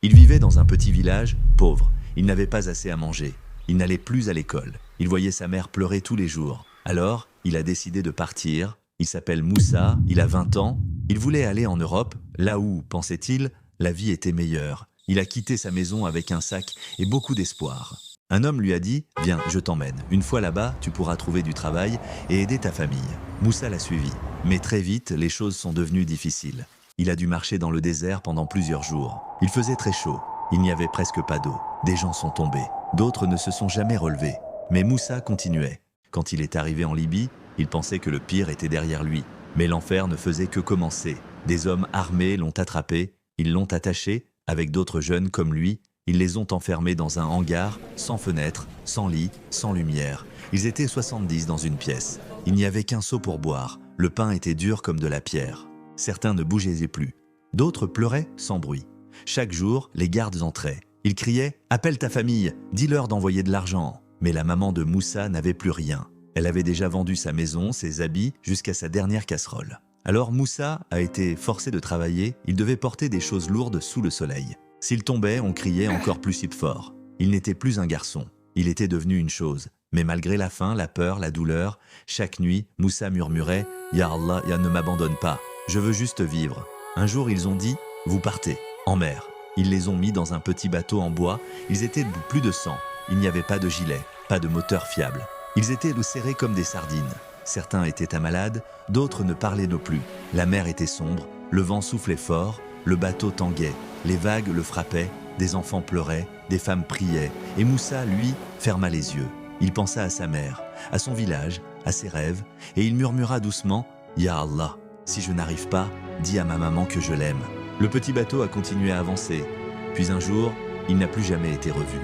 Il vivait dans un petit village, pauvre. Il n'avait pas assez à manger. Il n'allait plus à l'école. Il voyait sa mère pleurer tous les jours. Alors, il a décidé de partir. Il s'appelle Moussa, il a 20 ans. Il voulait aller en Europe, là où, pensait-il, la vie était meilleure. Il a quitté sa maison avec un sac et beaucoup d'espoir. Un homme lui a dit « Viens, je t'emmène. Une fois là-bas, tu pourras trouver du travail et aider ta famille. » Moussa l'a suivi. Mais très vite, les choses sont devenues difficiles. Il a dû marcher dans le désert pendant plusieurs jours. Il faisait très chaud. Il n'y avait presque pas d'eau. Des gens sont tombés. D'autres ne se sont jamais relevés. Mais Moussa continuait. Quand il est arrivé en Libye, il pensait que le pire était derrière lui. Mais l'enfer ne faisait que commencer. Des hommes armés l'ont attrapé. Ils l'ont attaché, avec d'autres jeunes comme lui. Ils les ont enfermés dans un hangar, sans fenêtre, sans lit, sans lumière. Ils étaient 70 dans une pièce. Il n'y avait qu'un seau pour boire. Le pain était dur comme de la pierre. Certains ne bougeaient plus. D'autres pleuraient sans bruit. Chaque jour, les gardes entraient. Ils criaient « Appelle ta famille, dis-leur d'envoyer de l'argent ». Mais la maman de Moussa n'avait plus rien. Elle avait déjà vendu sa maison, ses habits, jusqu'à sa dernière casserole. Alors Moussa a été forcé de travailler. Il devait porter des choses lourdes sous le soleil. S'il tombait, on criait encore plus fort. Il n'était plus un garçon. Il était devenu une chose. Mais malgré la faim, la peur, la douleur, chaque nuit, Moussa murmurait « Ya Allah, ya ne m'abandonne pas. Je veux juste vivre ». Un jour, ils ont dit « Vous partez, en mer ». Ils les ont mis dans un petit bateau en bois. Ils étaient plus de 100. Il n'y avait pas de gilet, pas de moteur fiable. Ils étaient serrés comme des sardines. Certains étaient malades, d'autres ne parlaient plus. La mer était sombre, le vent soufflait fort, le bateau tanguait. Les vagues le frappaient, des enfants pleuraient, des femmes priaient. Et Moussa, lui, ferma les yeux. Il pensa à sa mère, à son village, à ses rêves, et il murmura doucement « Ya Allah, si je n'arrive pas, dis à ma maman que je l'aime ». Le petit bateau a continué à avancer. Puis un jour, il n'a plus jamais été revu.